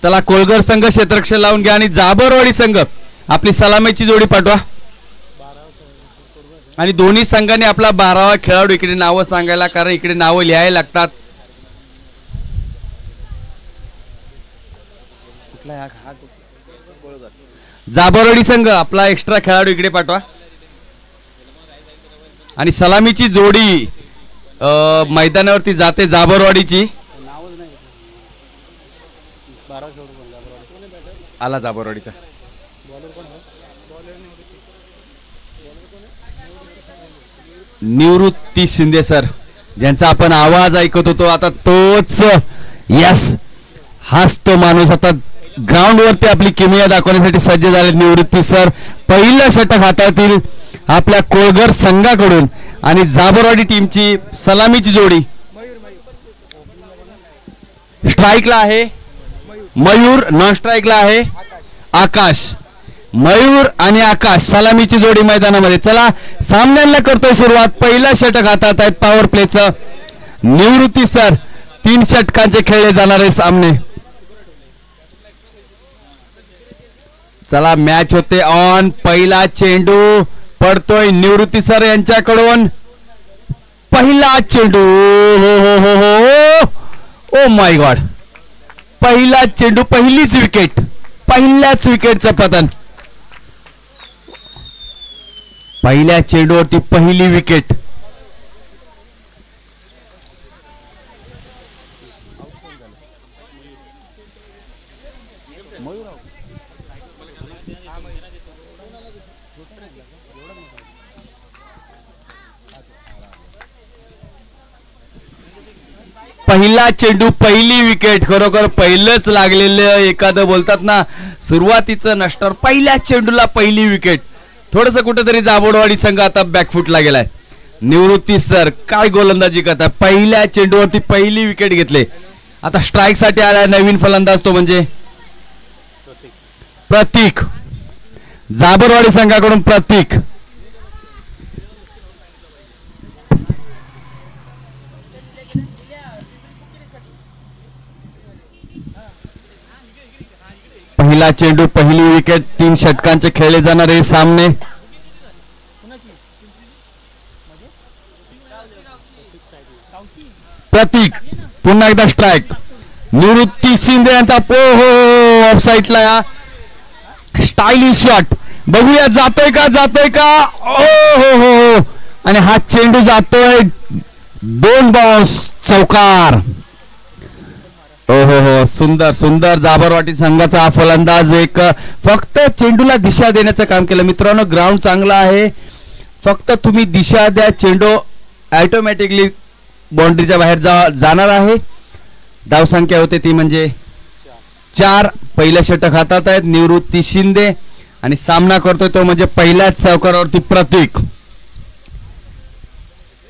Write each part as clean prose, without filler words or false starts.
त्याला कोलगर संघ क्षेत्ररक्षण लावून घ्या आणि जाबरवाडी संघ आपली सलामीची जोडी पाठवा आणि दोन्ही संघांनी आपला 12वा खेळाडू इकडे नावं सांगायला, कारण इकडे नावं लिहायला लागतात. जाबरवाडी संघ आपला एक्स्ट्रा खेळाडू इकडे पाठवा आणि सलामीची जोडी मैदानावरती जाते जाबरवाडीची. आला जाबरवाडीचा निवृत्ती शिंदे सर, ज्यांचा आपण आवाज ऐकत होतो, आता तोच. यस, हाच तो माणूस आता ग्राउंड वरती आपली किमया दाखवण्यासाठी सज्ज झाले. निवृत्ती सर पहिलं षटक हाताळतील आपल्या कोळगर संघाकडून आणि जाबरवाडी टीमची सलामीची जोडी. स्ट्राईकला आहे मयूर, नॉन स्ट्राईकला आहे आकाश. मयूर आणि आकाश सलामीची जोडी मैदानामध्ये. चला सामन्याला करतोय सुरुवात. पहिला षटक हातात आहेत पॉवर प्लेचं. निवृत्ती सर 3 षटकांचे खेळले जाणारे सामने. चला मॅच होते ऑन. पहिला चेंडू पडतोय निवृत्ती सर यांच्याकडून. पहिला चेंडू, हो हो हो हो, ओ माय गॉड, पहिला चेंडू, पहिलीच विकेट, पहिल्याच विकेटचं पतन. पहिल्या चेंडूवरती पहिली विकेट. पहिला चेंडू पहिली विकेट. खरोखर पहिलंच लागलेलं एखादं बोलतात ना सुरुवातीचं नष्टर. पहिल्या चेंडूला पहिली विकेट. थोडस कुठेतरी जाबरवाडी संघ आता बॅकफुटला गेलाय. निवृत्ती सर काय गोलंदाजी करतात. पहिल्या चेंडूवरती पहिली विकेट घेतले. आता स्ट्राईक साठी आलाय नवीन फलंदाज, तो म्हणजे प्रतीक. जाबरवाडी संघाकडून प्रतीक. पहिला चेंडू पहिली विकेट. 3 षटकांचे खेळले जाणारे सामने. प्रतीक पुन्हा एकदा स्ट्राईक. निवृत्ती शिंदे यांचा ऑफसाईडला या स्टायलिश शॉट. बघूया जातोय का, जातोय का. ओ हो हो, आणि हा चेंडू जातोय 2 बाउन्स, चौकार. हो हो हो, सुंदर सुंदर. जाबरवाडी संघाचा हा फलंदाज एक फक्त चेंडूला दिशा देण्याचं काम केलं. मित्रांनो ग्राउंड चांगला आहे, फक्त तुम्ही दिशा द्या, चेंडू ऑटोमॅटिकली बाउंड्रीच्या बाहेर जाणार आहे. धावसंख्या होते ती म्हणजे 4. पहिलं षटक हातात आहेत निवृत्ती शिंदे आणि सामना करतोय तो म्हणजे पहिल्याच चौकारावरती प्रतीक.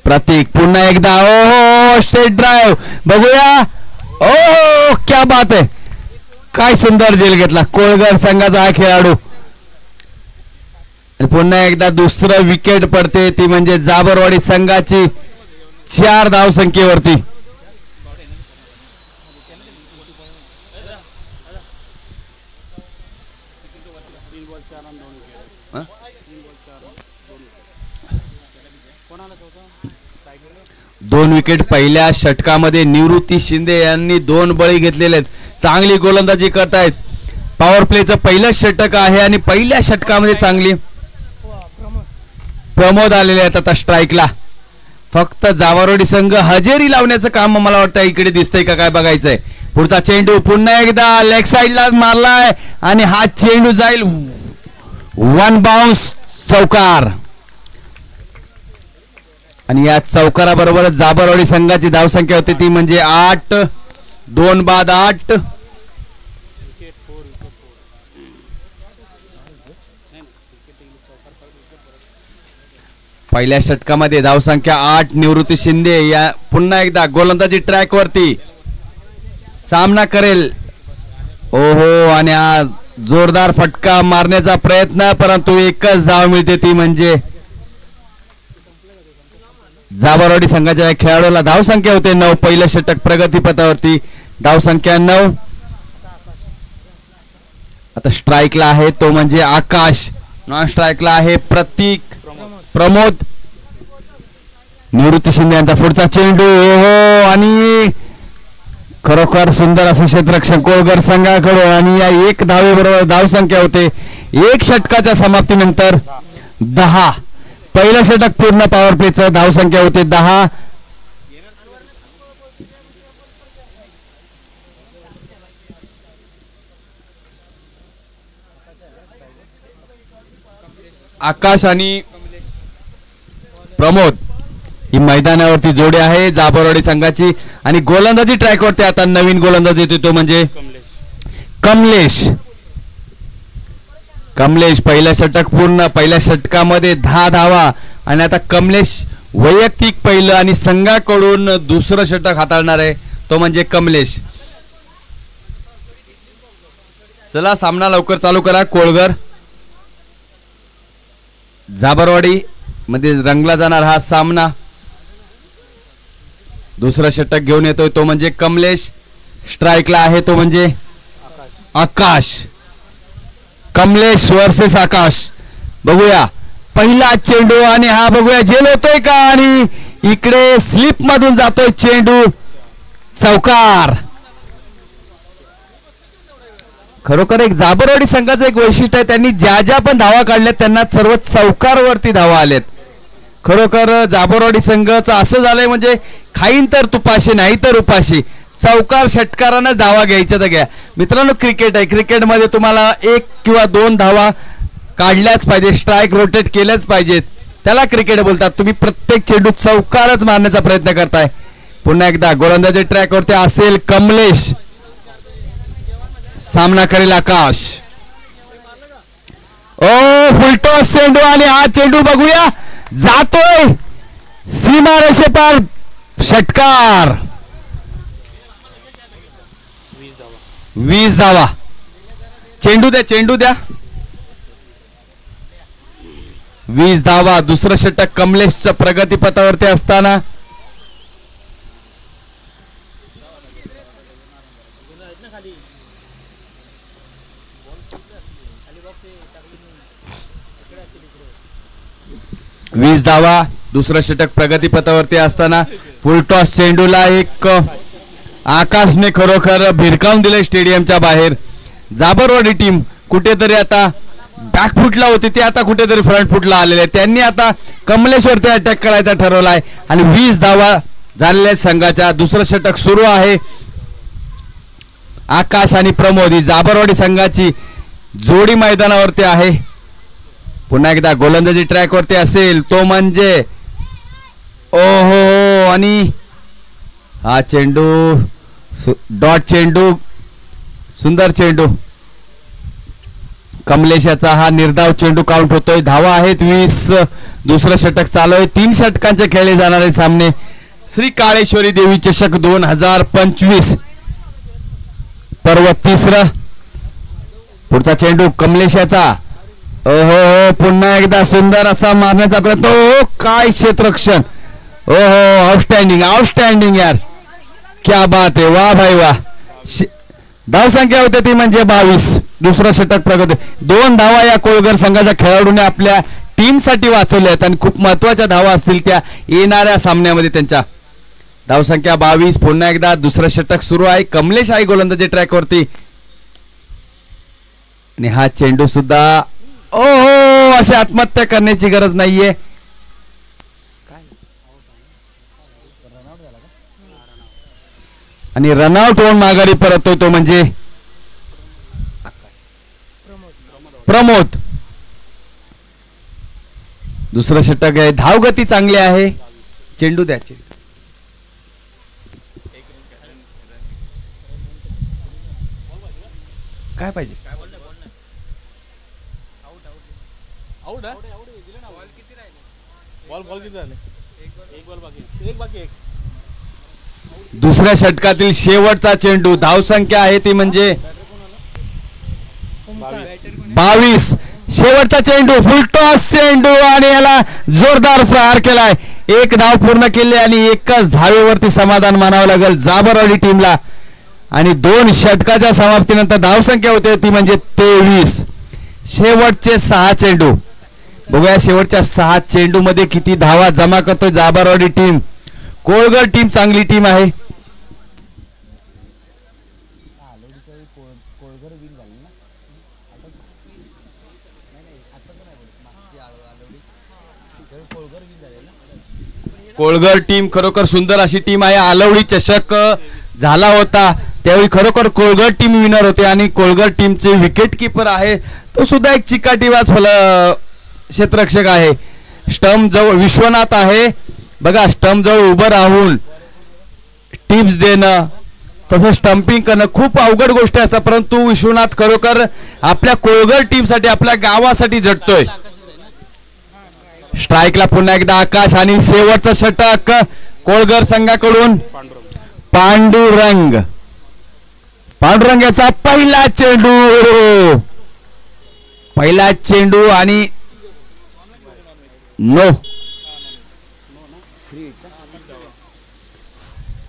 प्रतीक पुन्हा एकदा. ओ स्ट्रेट ड्राइव्ह. बघूया. ओ क्या बात आहे, काय सुंदर झेल घेतला कोळगर संघाचा हा खेळाडू. आणि पुन्हा एकदा दुसरं विकेट पडते ती म्हणजे जाबरवाडी संघाची 4 धावसंख्येवरती. दोन विकेट पहिल्या षटकामध्ये निवृत्ती शिंदे यांनी 2 बळी घेतलेले आहेत. चांगली गोलंदाजी करतायत. पॉवर प्लेचं पहिलं षटक आहे आणि पहिल्या षटकामध्ये चांगली प्रमोद आलेले आहेत. आता स्ट्राईकला फक्त जाबरवाडी संघ हजेरी लावण्याचं काम मला वाटतं इकडे दिसतंय का काय बघायचंय. पुढचा चेंडू पुन्हा एकदा लेग साइडला मारलाय आणि हा चेंडू जाईल 1 बाउन्स, चौकार. आणि या चौकाराबरोबरच जाबरवाडी संघाची धावसंख्या होती ती म्हणजे 8. 2 बाद 8. पहिल्या षटकामध्ये धावसंख्या 8. निवृत्ती शिंदे या पुन्हा एकदा गोलंदाजी ट्रॅक वरती सामना करेल. ओहो, आणि हा जोरदार फटका मारण्याचा प्रयत्न, परंतु एकच धाव मिळते ती म्हणजे जाबरवाडी संघाच्या खेळाडूला. धावसंख्या होते 9. पहिलं षटक प्रगतीपथावरती धावसंख्या 9. आता स्ट्राईकला आहे तो म्हणजे आकाश, नॉन स्ट्राईकला आहे प्रतीक, प्रमोद, निवृत्ती शिंदे यांचा पुढचा चेंडू हो आणि खरोखर सुंदर असं क्षेत्ररक्षण कोळगर संघाकडून आणि या एक धावेबरोबर धावसंख्या होते 1 षटकाच्या समाप्तीनंतर 10. पहिलं षटक पूर्ण पॉवर प्लेचं धावसंख्या होते 10. आकाश आणि प्रमोद ही मैदानावरती जोडी आहे जाबरवाडी संघाची आणि गोलंदाजी ट्रॅकवरती आता नवीन गोलंदाज येतो तो म्हणजे कमलेश. कमलेश पहिलं षटक पूर्ण, पहिल्या षटकामध्ये 10 धावा आणि आता कमलेश वैयक्तिक पहिलं आणि संघाकडून दुसरं षटक हाताळणार आहे तो म्हणजे कमलेश. चला सामना लवकर चालू करा. कोळगर जाबरवाडी मध्ये रंगला जाणार हा सामना. दुसरा षटक घेऊन येतोय तो म्हणजे कमलेश, स्ट्राईकला आहे तो म्हणजे आकाश. कमलेश वर्सेस आकाश. बघूया पहिला चेंडू आणि हा बघूया झेल होतोय का आणि इकडे स्लिप मधून जातोय चेंडू, चौकार. खरोखर एक जाबरवाडी संघाचं एक वैशिष्ट्य आहे, त्यांनी ज्या ज्या पण धावा काढल्यात त्यांना सर्व चौकारवरती धावा आलेत. खरोखर जाबरवाडी संघाचं असं झालंय म्हणजे खाईन तर तुपाशी नाही तर उपाशी, चौकार षटकारांनाच धावा घ्यायच्या तर घ्या. मित्रांनो क्रिकेट आहे, क्रिकेटमध्ये तुम्हाला 1 किंवा 2 धावा काढल्याच पाहिजे, स्ट्राईक रोटेट केल्याच पाहिजेत, त्याला क्रिकेट बोलतात. तुम्ही प्रत्येक चेंडू चौकारच मारण्याचा प्रयत्न करताय. पुन्हा एकदा गोलंदाजी ट्रॅकवरती असेल कमलेश, सामना करेल आकाश. ओ फुलटॉस चेंडू आणि हा चेंडू बघूया जातोय सीमा रेषेपार, षटकार. 20 धावा. चेंडू द्या, चेंडू द्या. 20 धावा. दुसरं षटक कमलेशच्या प्रगतीपथावरती असताना वीस धावा. दुसरं षटक प्रगतीपथावरती असताना फुल टॉस चेंडूला एक आकाशने खरोखर भिरकावून दिले स्टेडियमच्या बाहेर. जाबरवाडी टीम कुठेतरी आता बॅकफुटला होती, ते आता कुठेतरी फ्रंट फुटला आलेले. त्यांनी आता कमलेश्वरती अटॅक करायचा ठरवलाय आणि 20 धावा झालेल्या संघाच्या. दुसरं षटक सुरू आहे. आकाश आणि प्रमोद ही जाबरवाडी संघाची जोडी मैदानावरती आहे. पुन्हा एकदा गोलंदाजी ट्रॅकवरती असेल तो म्हणजे ओहो आणि हा चेंडू डॉट चेंडू, सुंदर चेंडू. कमलेशाचा हा निर्धाव चेंडू काउंट होतोय. धावा आहेत 20. दुसरं षटक चालू आहे. 3 षटकांचे खेळले जाणारे सामने. श्री काळेश्वरी देवी चषक 2025 पर्व 3. पुढचा चेंडू कमलेशाचा. ओहो पुन्हा एकदा सुंदर असा मारण्याचा प्रयत्न. ओ काय क्षेत्ररक्षण. ओहो आउटस्टँडिंग, आउटस्टँडिंग यार, क्या बात आहे, वा भाई वा. धावसंख्या होते ती म्हणजे 22. दुसरं षटक प्रगती. 2 धावा या कोळगर संघाच्या खेळाडूने आपल्या टीमसाठी वाचवल्या आहेत आणि खूप महत्वाच्या धावा असतील त्या येणाऱ्या सामन्यामध्ये. त्यांच्या धावसंख्या 22. पुन्हा एकदा दुसरं षटक सुरू आहे. कमलेश आहे गोलंदाजी ट्रॅकवरती आणि हा चेंडू सुद्धा ओहो अशी आत्महत्या करण्याची गरज नाहीये. आणि रनआउट होऊन माघारी परततोय तो म्हणजे प्रमोद. दुसरं षटक आहे. धावगती चांगली आहे. चेंडू द्या. काय पाहिजे. दुसऱ्या षटकातील शेवटचा चेंडू. धावसंख्या आहे ती म्हणजे 22. शेवटचा चेंडू फुलटॉस चेंडू आणि याला जोरदार प्रहार केलाय. 1 धाव पूर्ण केली आणि 1च धावेवरती समाधान मानावं लागेल जाबरवाडी टीमला. आणि 2 षटकाच्या समाप्तीनंतर धावसंख्या होते ती म्हणजे 23. शेवटचे 6 चेंडू. बघूया शेवटच्या 6 चेंडू मध्ये किती धावा जमा करतोय जाबारवाडी टीम. कोळगर टीम चांगली टीम आहे. कोळगर टीम खरोखर सुंदर अशी टीम आहे. आलवडी चषक झाला होता त्यावेळी खरोखर कोळगर टीम विनर होते आणि कोळगर टीमचे विकेट किपर आहे तो सुद्धा एक चिकाटीवाज क्षेत्ररक्षक आहे. स्टंप जवळ विश्वनाथ आहे बघा. स्टंप जवळ उभं राहून टिप्स देणं तसं स्टंपिंग करणं खूप अवघड गोष्टी असतात परंतु विश्वनाथ खरोखर आपल्या कोळगर टीमसाठी आपल्या गावासाठी झटतोय. स्ट्राईकला पुन्हा एकदा आकाश आणि शेवटचं षटक कोळगर संघाकडून पांडुरंग. पांडुरंग याचा पहिला चेंडू आणि नो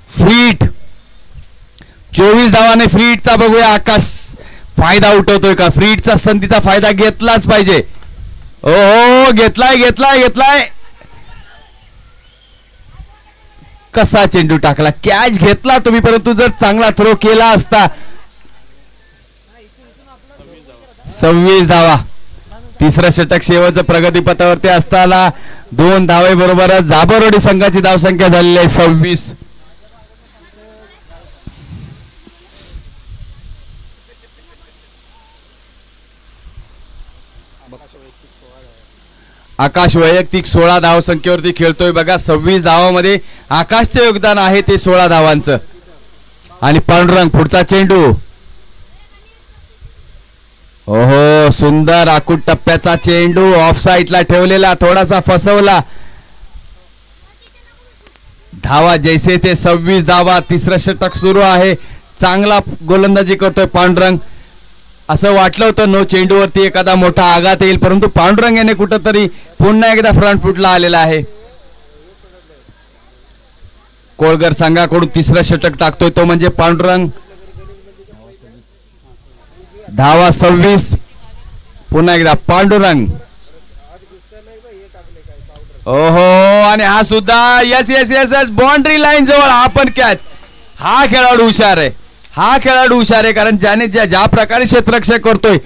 फ्रीट 24 धावाने फ्रीटचा बघूया आकाश फायदा उठवतोय का. फ्रीटचा संधीचा फायदा घेतलाच पाहिजे. ओ घेतलाय कसा चेंडू टाकला. कॅच घेतला तुम्ही परंतु जर चांगला थ्रो केला असता. 26 धावा. तिसरं षटक शेवटचं प्रगतीपथावरती असताना 2 धावे बरोबरच जाबरवाडी संघाची धावसंख्या झालेली आहे 26. आकाश वैयक्तिक 16 धावसंख्येवरती खेळतोय बघा. 26 धावामध्ये आकाशचे योगदान आहे ते 16 धावांचं. आणि पांडुरंग पुढचा चेंडू. ओहो सुंदर आकुट टप्प्याचा चेंडू ऑफ साईडला ठेवलेला थोडासा फसवला. धावा जैसे ते 26 धावा. तिसरं षटक सुरू आहे. चांगला गोलंदाजी करतोय पांडुरंग. असं वाटलं होतं नो चेंडूवरती एखादा मोठा आघात येईल परंतु पांडुरंग याने कुठंतरी पुन्हा एकदा फ्रंट फुटला आलेला आहे. कोळगर संघाकडून तिसरं षटक टाकतोय तो म्हणजे पांडुरंग. धावा 26. पुन्हा एकदा पांडुरंग. ओहो आणि हा सुद्धा यस बाउंड्री लाईन जवळ हा पण कॅच. हा खेळाडू हुशार आहे कारण ज्याने ज्या प्रकारे क्षेत्ररक्षण करतोय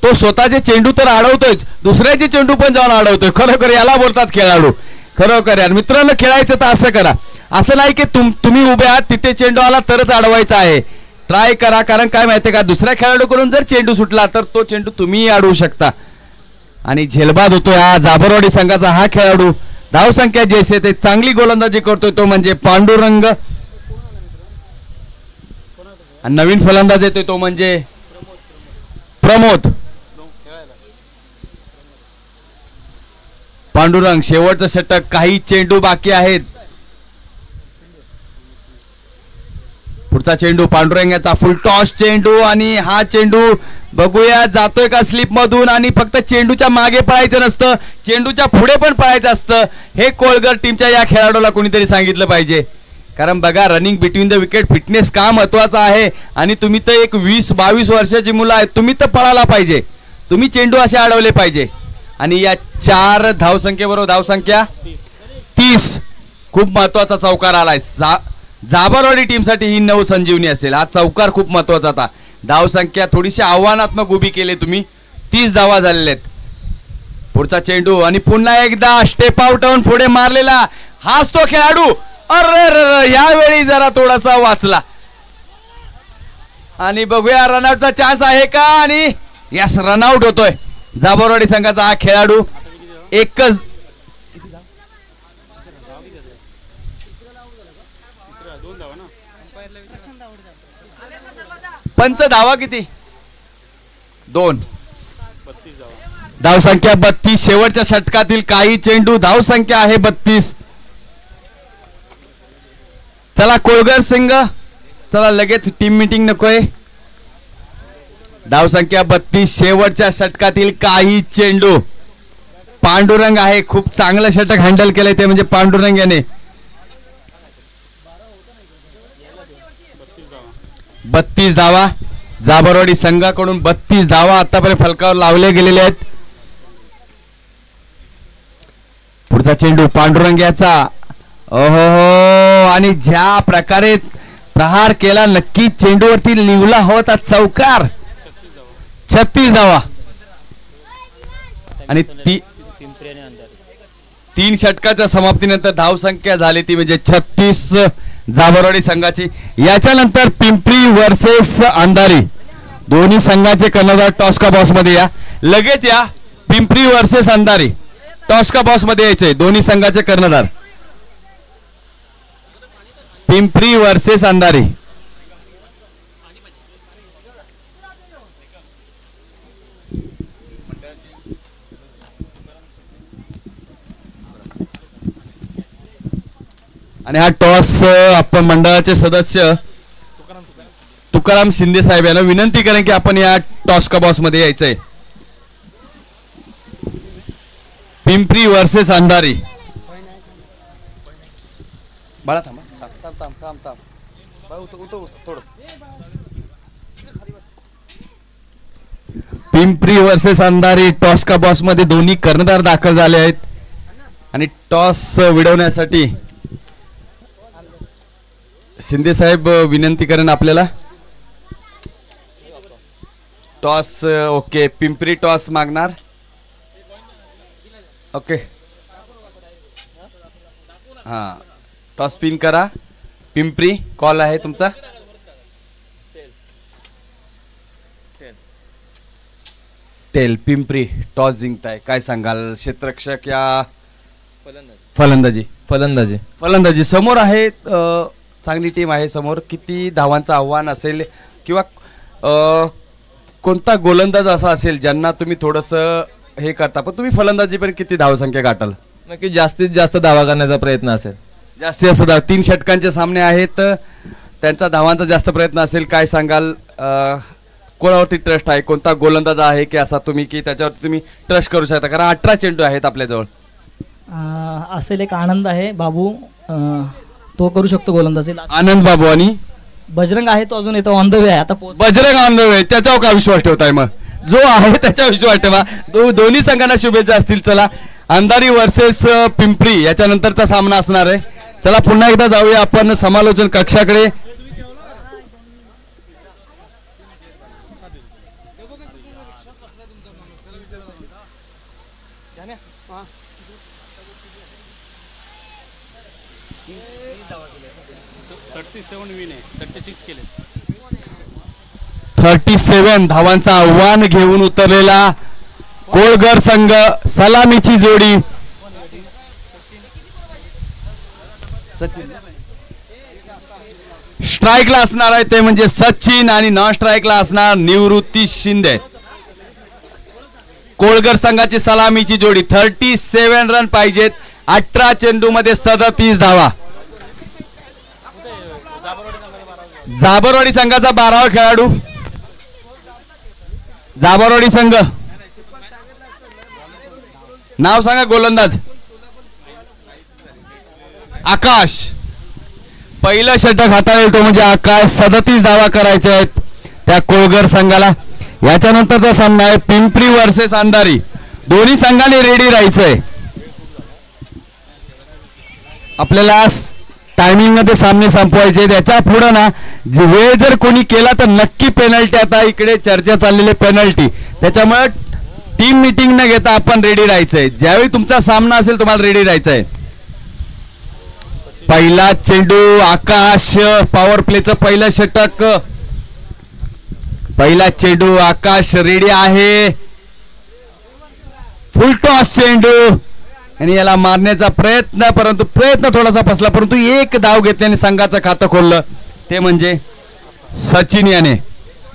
तो स्वतःचे चेंडू तर अडवतोयच दुसऱ्याचे चेंडू पण जाऊन अडवतोय. खरोखर याला बोलतात खेळाडू. खरोखर यार मित्रांनो खेळायचं तर असं करा. असं नाही की तुम्ही उभे आहात तिथे चेंडू आला तरच अडवायचा आहे. ट्राय करा कारण काय माहितीये का दुसऱ्या खेळाडूकडून जर चेंडू सुटला तर तो चेंडू तुम्ही अडवू शकता. आणि झेलबाद होतोय हा जाबरवाडी संघाचा हा खेळाडू. धावसंख्या जैसे ते चांगली गोलंदाजी करतोय तो म्हणजे पांडुरंग. नवीन फलंदाज येतोय तो म्हणजे प्रमोद. पांडुरंग शेवटचं षटक. काही चेंडू बाकी आहेत. पुढचा चेंडू पांडुरंग याचा फुल टॉस चेंडू आणि हा चेंडू बघूया जातोय का स्लिप मधून. आणि फक्त चेंडूच्या मागे पळायचं नसतं चेंडूच्या पुढे पण पळायचं असतं. हे कोळगर टीमच्या या खेळाडूला कोणीतरी सांगितलं पाहिजे कारण बघा running between the wicket fitness का महत्वाचा आहे. आणि तुम्ही तर एक 20-22 वर्षाची मुलं आहेत. तुम्ही तर पळायला पाहिजे. तुम्ही चेंडू असे अडवले पाहिजे. आणि या 4 धावसंख्येबरोबर धावसंख्या 30 खूप महत्वाचा चौकार आलाय. जाबरवाडी टीमसाठी ही नवसंजीवनी असेल. हा चौकार खूप महत्वाचा होता. धावसंख्या थोडीशी आव्हानात्मक उभी केली तुम्ही. 30 धावा झालेल्या आहेत. पुढचा चेंडू आणि पुन्हा एकदा स्टेप आउट होऊन पुढे मारलेला हाच तो खेळाडू. अरे यावेळी जरा थोडासा वाचला. आणि बघूया रनआउटचा चान्स आहे का. आणि यस रनआउट होतोय जाबरवाडी संघाचा हा खेळाडू. एकच पंच धावा किती 2 धावसंख्या 32. शेवटच्या षटकातील काही चेंडू धावसंख्या आहे 32. चला कोळगर संघ चला लगेच टीम मीटिंग नकोय. धावसंख्या 32. शेवटच्या षटकातील काही चेंडू. पांडुरंग आहे खूप चांगलं षटक हँडल केलंय ते म्हणजे पांडुरंग याने. 32 धावा. जाबरवाडी संघाकडून 32 धावा आतापर्यंत फलकावर लावले गेलेले आहेत. पुढचा चेंडू पांडुरंग्याचा. ओहो, आणि ज्या प्रकारे प्रहार केला नक्की चेंडूवरती लिवला होता चौकार. 36 धावा आणि 3 षटकाच्या समाप्तीनंतर धावसंख्या झाली ती म्हणजे 36 जाबरवाडी संघाची. याच्यानंतर पिंपरी वर्सेस अंधारी. दोन्ही संघाचे कर्णधार टॉस का बॉस मध्ये या. लगेच या. पिंपरी वर्सेस अंधारी टॉस का बॉस मध्ये यायचे दोन्ही संघाचे कर्णधार. पिंपरी वर्सेस अंधारी. आणि हा टॉस आपण मंडळाचे सदस्य तुकाराम शिंदे साहेब यांना विनंती करेन की आपण या टॉस का बॉस मध्ये यायचंय. पिंपरी वर्सेस अंधारी. बाळा थांब थांब थांब थांब थांब थोडं. पिंपरी वर्सेस अंधारी टॉस का बॉस मध्ये दोन्ही कर्णधार दाखल झाले आहेत आणि टॉस विडवण्यासाठी शिंदे साहेब विनंती करेन आपल्याला. Toss okay. पिंपरी टॉस मागणार. ओके हा टॉस पिन करा. पिंपरी कॉल आहे तुमचा. टेल. पिंपरी टॉस जिंकताय. काय सांगाल क्षेत्ररक्षक या फलंदाजी? फलंदाजी समोर आहे. चांगली टीम आहे समोर. किती धावांचं आव्हान असेल किंवा कोणता गोलंदाज असा असेल ज्यांना तुम्ही थोडंसं हे करता पण तुम्ही फलंदाजी पण किती धावसंख्या गाठाल? नक्की जास्तीत जास्त धावा करण्याचा प्रयत्न असेल. जास्तीत जास्त 3 षटकांचे सामने आहेत. त्यांचा धावांचा जास्त प्रयत्न असेल. काय सांगाल कोणावरती ट्रस्ट आहे? कोणता गोलंदाज आहे की असा तुम्ही की त्याच्यावरती तुम्ही ट्रस्ट करू शकता? कारण 18 चेंडू आहेत आपल्याजवळ. असेल एक आनंद आहे बाबू. तो करू शकतो गोलंदाजी. आनंद बाबू आणि बजरंग आहे तो अजून येतो. ऑन द वे आहे आता. Bajrang on the way. त्याच्यावर का विश्वास ठेवताय? मग जो आहे त्याच्यावर विश्वास ठेवा. दोन्ही संघांना शुभेच्छा असतील. चला अंधारी वर्सेस पिंपरी याच्यानंतरचा सामना असणार आहे. चला पुन्हा एकदा जाऊया आपण समालोचन कक्षाकडे. विन आहे. 36 केले. 37 धावांचा आव्हान घेऊन उतरलेला कोळगर संघ. सलामीची जोडी. स्ट्राईकला असणार आहे ते म्हणजे सचिन आणि नॉन स्ट्राईकला असणार निवृत्ती शिंदे. कोळगर संघाची सलामीची जोडी. 37 रन पाहिजेत. 18 चेंडू मध्ये 37 धावा. जाबरवाडी संघाचा 12वा खेळाडू. जाबरवाडी संघ नाव सांगा. गोलंदाज आकाश. पहिलं षटक हाताळेल तो म्हणजे आकाश. 37 धावा करायच्या आहेत त्या कोळगर संघाला. याच्यानंतरचा सामना आहे पिंपरी वर्सेस अंधारी. दोन्ही संघाने रेडी राहायचंय. आपल्याला टायमिंग मध्ये सामने संपवायचे. त्याच्या पुढे ना वेळ जर कोणी केला तर नक्की पेनल्टी. आता इकडे चर्चा चाललेली पेनल्टी. त्याच्यामुळे टीम मीटिंग न घेता आपण रेडी राहायचंय. ज्यावेळी तुमचा सामना असेल तुम्हाला रेडी राहायचंय. पहिला चेंडू आकाश. पॉवर प्लेचं पहिलं षटक. पहिला चेंडू आकाश रेडी आहे. फुल टॉस चेंडू आणि याला मारण्याचा प्रयत्न परंतु प्रयत्न थोडासा फसला. परंतु एक धाव घेतल्याने संघाचं खातं खोललं ते म्हणजे सचिन याने.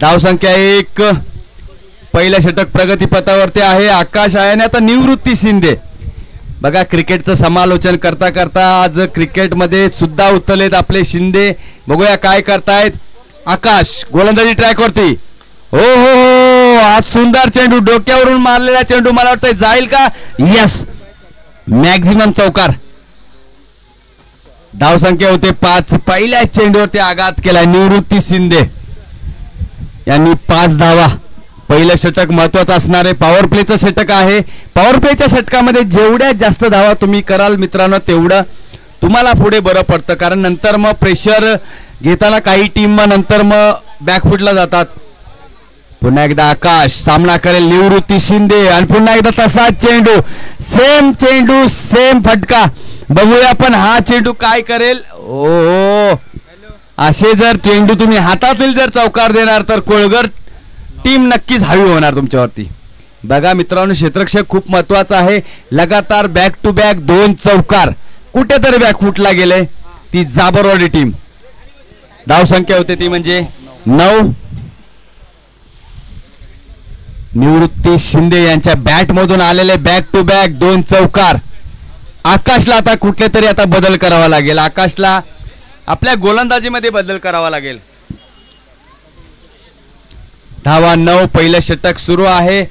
धावसंख्या 1. पहिलं षटक प्रगतीपथावरती आहे. आकाश आहे आणि आता निवृत्ती शिंदे. बघा क्रिकेटचं समालोचन करता करता आज क्रिकेटमध्ये सुद्धा उतरलेत आपले शिंदे. बघूया काय करतायत. आकाश गोलंदाजी ट्रॅक वरती. हो हो हो आज सुंदर चेंडू. डोक्यावरून मारलेला चेंडू मला वाटतं जाईल का? यस. मॅक्झिमम चौकार. धावसंख्या होते 5. पहिल्या चेंडूवरती आघात केला निवृत्ती शिंदे. यांनी 5 धावा. पहिलं षटक महत्वाचं असणार आहे. पॉवर प्लेचं षटक आहे. पॉवर प्लेच्या षटकामध्ये जेवढ्या जास्त धावा तुम्ही कराल मित्रांनो तेवढं तुम्हाला पुढे बरं पडतं, कारण नंतर मग प्रेशर घेताना काही टीम मग नंतर मग बॅकफुटला जातात. पुन्हा एकदा आकाश सामना करेल निवृत्ती शिंदे आणि पुन्हा एकदा तसाच चेंडू, सेम चेंडू सेम फटका. बघूया पण हा चेंडू काय करेल. ओ असे जर चेंडू तुम्ही हातातील जर चौकार देणार तर कोळगर टीम नक्कीच हवी होणार तुमच्यावरती. बघा मित्रांनो क्षेत्ररक्षक खूप महत्वाचा आहे. लगातार बॅक टू बॅक 2 चौकार कुठेतरी बॅकफुटला गेले ती जाबरवाडी टीम. धाव संख्या होते ती म्हणजे 9. निवृत्ती शिंदे यांच्या बॅट मधून आलेले बॅक टू बॅक 2 चौकार. आकाशला आता कुठले तरी आता बदल करावा लागेल. आकाशला आपल्या गोलंदाजीमध्ये बदल करावा लागेल. धावा 9. पहिलं षटक सुरू आहे.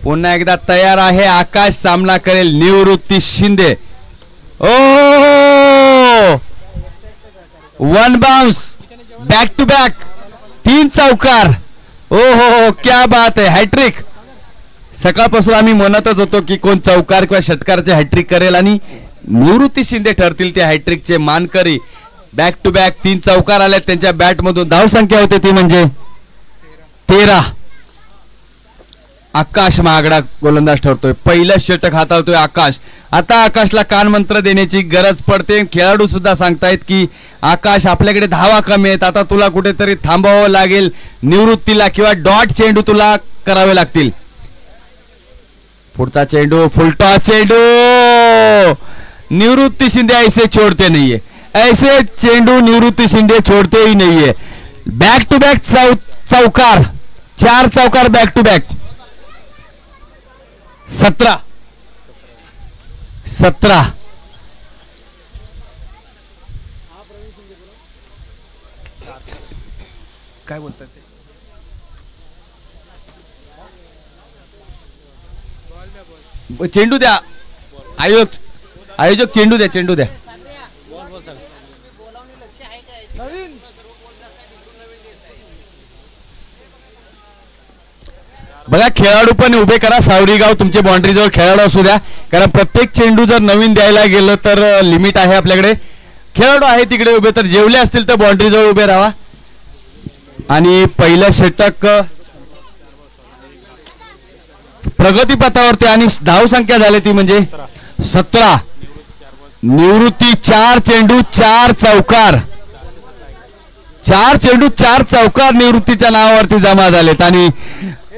पुन्हा एकदा तयार आहे आकाश. सामना करेल निवृत्ती शिंदे. ओ 1 बाउंस बॅक टू बॅक 3 चौकार. ओ हो क्या बात आहे. हॅट्रिक. सकाळपासून आम्ही म्हणतच होतो की कोण चौकार किंवा षटकारचे हॅट्रिक करेल आणि निवृत्ती शिंदे ठरतील त्या हॅट्रिकचे मानकरी. बॅक टू बॅक 3 चौकार आले त्यांच्या बॅट मधून. धाव संख्या होते ती म्हणजे 13. आकाश महागडा गोलंदाज ठरतोय. पहिलं षटक हाताळतोय आकाश. आता आकाशला कानमंत्र देण्याची गरज पडते. खेळाडू सुद्धा सांगतायत की आकाश आपल्याकडे धावा कमी आहेत, आता तुला कुठेतरी थांबावं लागेल निवृत्तीला किंवा डॉट चेंडू तुला करावे लागतील. पुढचा चेंडू फुलटॉस चेंडू. निवृत्ती शिंदे ऐसे छोड़ते नहीं है. ऐसे चेंडू निवृत्ती शिंदे छोड़ते ही नहीं है. बॅक टू बॅक चौकार 4 चौकार बॅक टू बॅक. 17 काय बोलतात ते. चेंडू द्या आयोजक चेंडू द्या. बघा खेळाडू पण उभे करा. सावरीगाव तुमचे बाउंड्री जवळ खेळाडू असू द्या, कारण प्रत्येक चेंडू जर नवीन द्यायला गेलं तर लिमिट आहे आपल्याकडे. खेळाडू आहे तिकडे उभे, तर जेवले असतील तर बाउंड्री जवळ उभे राहा. आणि पहिलं षटक प्रगतीपथावरती आणि धाव संख्या झाली ती म्हणजे 17. निवृत्ती 4 चेंडू 4 चौकार. 4 चेंडू 4 चौकार निवृत्तीच्या नावावरती जमा झालेत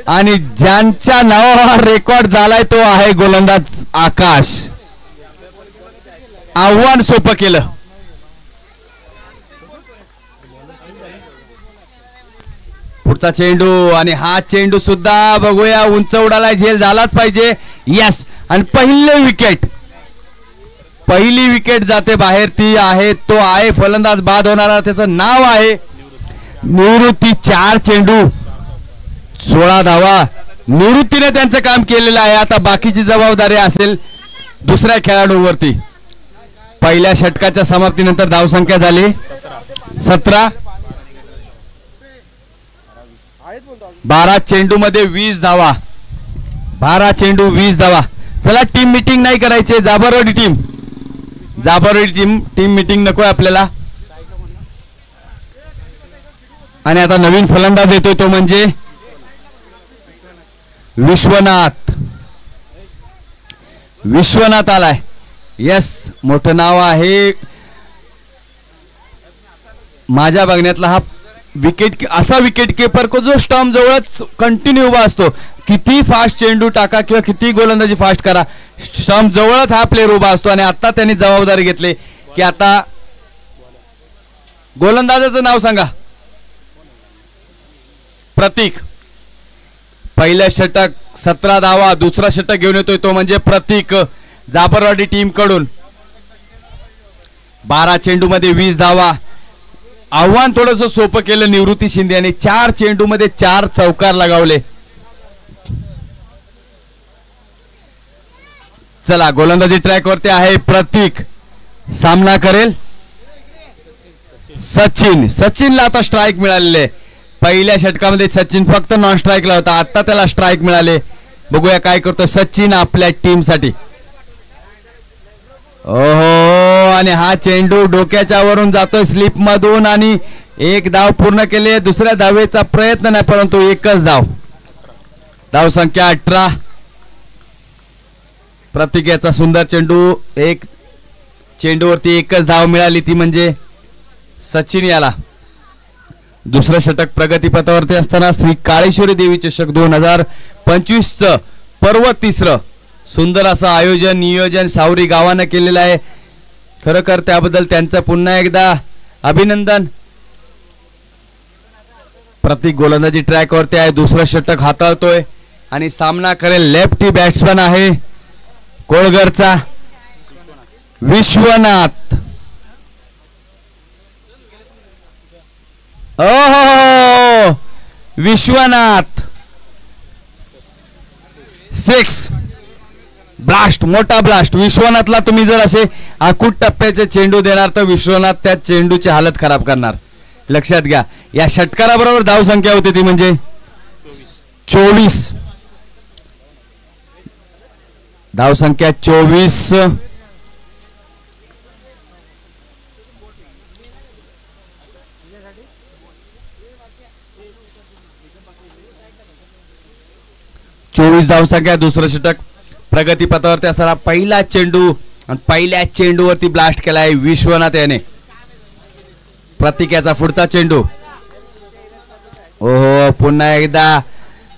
आणि ज्यांच्या नावावर रेकॉर्ड झालाय तो आहे गोलंदाज आकाश. आव्हान सोपं केलं. पुढचा चेंडू आणि हा चेंडू सुद्धा बघूया उंच उडाला. झेल झालाच पाहिजे. यस. आणि पहिली विकेट जाते बाहेर. ती आहे तो आहे फलंदाज बाद होणारा. त्याचं नाव आहे निवृत्ती. 4 चेंडू 16 धावा. निवृत्तीने त्यांचं काम केलेलं आहे. आता बाकीची जबाबदारी असेल दुसऱ्या खेळाडूवरती. पहिल्या षटकाच्या समाप्तीनंतर धावसंख्या झाली 17. 12 चेंडू मध्ये 20 धावा. 12 चेंडू 20 धावा. चला टीम मीटिंग नाही करायचे. जाबरवाडी टीम मीटिंग नको आपल्याला. आणि आता नवीन फलंदाज येतोय तो म्हणजे विश्वनाथ आलाय. यस. मोठं नाव आहे. माझ्या बघण्यातला हा असा विकेट किपर को जो स्टंप जवळच कंटिन्यू उभा असतो. किती फास्ट चेंडू टाका किंवा किती गोलंदाजी फास्ट करा, स्टंप जवळच हा प्लेअर उभा असतो. आणि आता त्यांनी जबाबदारी घेतली की आता गोलंदाजाचं नाव सांगा. प्रतीक. पहिलं षटक 17 धावा. दुसरा षटक घेऊन येतोय तो म्हणजे प्रतीक जाबरवाडी टीम कडून. 12 चेंडू मध्ये 20 धावा. आव्हान थोडंसं सोपं केलं निवृत्ती शिंदे यांनी. 4 चेंडू मध्ये 4 चौकार लगावले. चला गोलंदाजी ट्रॅक वरती आहे प्रतीक. सामना करेल सचिनला आता स्ट्राइक मिळालेले. पहिल्या षटकामध्ये सचिन फक्त नॉन स्ट्राईकला होता, आता त्याला स्ट्राईक मिळाले. बघूया काय करतो सचिन आपल्या टीम साठी. ओहो, आणि हा चेंडू डोक्याच्या वरून जातोय स्लिप मधून आणि एक धाव पूर्ण केले. दुसऱ्या धावेचा प्रयत्न नाही परंतु एकच धाव. धाव संख्या 18. प्रतीकेचा सुंदर चेंडू, एक चेंडूवरती एकच धाव मिळाली ती म्हणजे सचिन याला. दुसरं षटक प्रगतीपथावरती असताना श्री काळेश्वरी देवी चषक 2025 चं पर्व तिसरं सुंदर असं आयोजन नियोजन सावरी गावानं केलेलं आहे. खरोखर त्याबद्दल त्यांचं पुन्हा एकदा अभिनंदन. प्रतीक गोलंदाजी ट्रॅकवरती आहे. दुसरं षटक हाताळतोय आणि सामना करेल लेफ्टी बॅट्समन आहे कोळगरचा विश्वनाथ. ओहो, विश्वनाथ 6 ब्लास्ट, मोठा ब्लास्ट. विश्वनाथला तुम्ही जर असे आखूट टप्प्याचे चेंडू देणार तर विश्वनाथ त्या चेंडूची हालत खराब करणार. लक्षात घ्या. या षटकाराबरोबर धाव संख्या होती ती म्हणजे 24. धाव संख्या 24. धाव संख्या. दुसरं षटक प्रगतीपथावरती असताना पहिला चेंडू आणि पहिल्या चेंडूवरती ब्लास्ट केलाय विश्वनाथ याने. प्रतीक याचा पुढचा चेंडू. ओहो, पुन्हा एकदा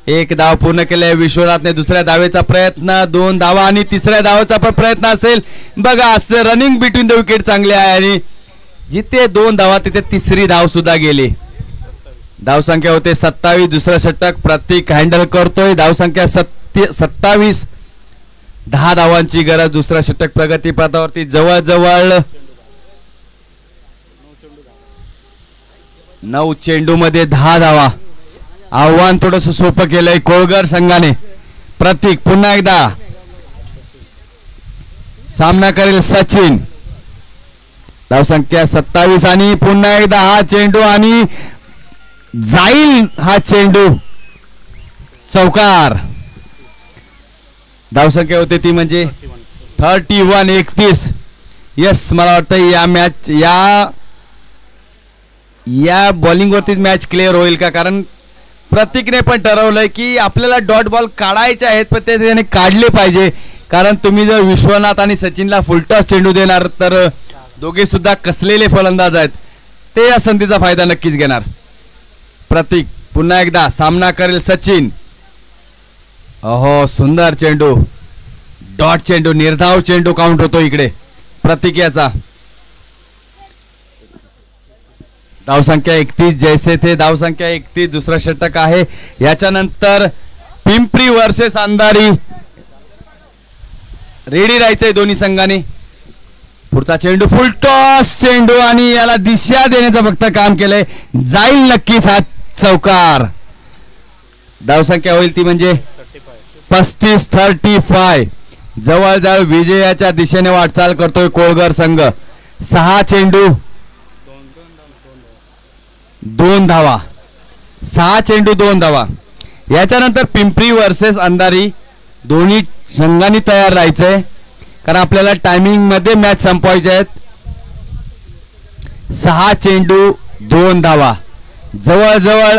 एक धाव पूर्ण केले विश्वनाथने. दुसऱ्या धावेचा प्रयत्न, 2 धावा आणि तिसऱ्या धावेचा पण प्रयत्न असेल. बघा असं रनिंग बिटवीन द विकेट चांगले आहे आणि जिथे 2 धावा तिथे तिसरी धाव सुद्धा गेली. धाव संख्या होते 27. दुसरं षटक प्रतीक हँडल करतोय. धाव संख्या 27. 10 धावांची गरज. दुसरं षटक प्रगतीपथावरती जवळजवळ 9 चेंडू मध्ये 10 धावा. आव्हान थोडस सोपं केलंय कोळगर संघाने. प्रतीक पुन्हा एकदा सामना करेल सचिन. धाव संख्या 27 आणि पुन्हा एकदा हा चेंडू आणि जाईल हा चेंडू चौकार. धाव संख्या होते ती म्हणजे 31. यस, मला वाटतं या मॅच या बॉलिंग वरतीच मॅच क्लिअर होईल का, कारण प्रतीकने पण ठरवलंय की आपल्याला डॉट बॉल काढायचे आहेत पण ते त्याने काढले पाहिजे. कारण तुम्ही जर विश्वनाथ आणि सचिनला फुलटॉस चेंडू देणार तर दोघे सुद्धा कसलेले फलंदाज आहेत, ते या संधीचा फायदा नक्कीच घेणार. प्रतीक पुन्हा एकदा सामना करेल सचिन. अहो, सुंदर चेंडू, डॉट चेंडू, निर्धाव चेंडू काउंट होतो इकडे प्रतीक याचा. धाव संख्या 31 जैसे थे. धाव संख्या 31. दुसरा षटक आहे. याच्यानंतर पिंपरी वर्सेस अंधारी. रेडी राहायचंय दोन्ही संघाने. पुढचा चेंडू फुल टॉस चेंडू आणि याला दिशा देण्याचं फक्त काम केलंय. जाईल नक्कीच हा चौकार. धाव संख्या होईल ती म्हणजे 35. जवळजवळ विजयाच्या दिशेने वाटचाल करतोय कोळगर संघ. 6 चेंडू 2 धावा. 6 चेंडू 2 धावा. याच्यानंतर पिंपरी वर्सेस अंधारी. दोन्ही संघांनी तयार राहायचंय कारण आपल्याला टायमिंग मध्ये मॅच संपवायचे आहेत. 6 चेंडू 2 धावा. जवळजवळ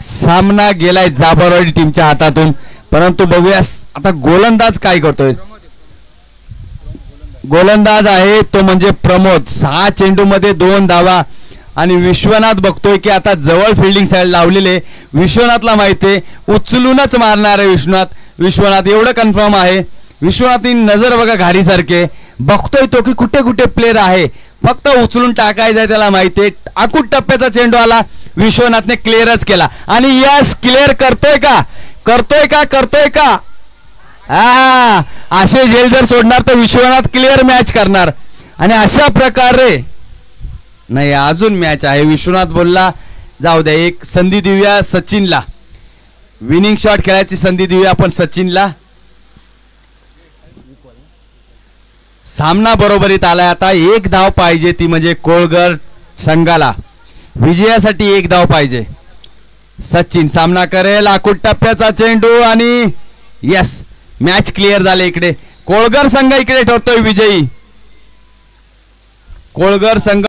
सामना गेलाय जाबरवाडी टीमच्या हातातून. परंतु बघूया आता गोलंदाज काय करतोय. गोलंदाज आहे तो म्हणजे प्रमोद. 6 चेंडू मध्ये 2 धावा आणि विश्वनाथ बघतोय की आता जवळ फिल्डिंग साईड लावलेले. विश्वनाथला माहितीये उचलूनच मारणार आहे विश्वनाथ एवढं कन्फर्म आहे. विश्वनाथनी नजर बघा घारीसारखे बघतोय तो की कुठे कुठे प्लेयर आहे, फक्त उचलून टाकायचं त्याला माहितीये. आखूट टप्प्याचा चेंडू आला, विश्वनाथने क्लिअरच केला आणि यस क्लिअर करतोय का. असे झेल जर सोडणार तर विश्वनाथ क्लिअर मॅच करणार आणि अशा प्रकारे नाही अजून मॅच आहे. विश्वनाथ बोलला जाऊ द्या एक संधी देऊया सचिनला, विनिंग शॉट खेळायची संधी देऊया आपण सचिनला. सामना बरोबरीत आलाय. आता 1 धाव पाहिजे ती म्हणजे कोळगर संघाला. विजयासाठी 1 धाव पाहिजे. सचिन सामना करेल आखूड टप्प्याचा चेंडू आणि यस मॅच क्लिअर झाले. इकडे कोळगर संघ इकडे ठरतोय विजयी. कोळगर संघ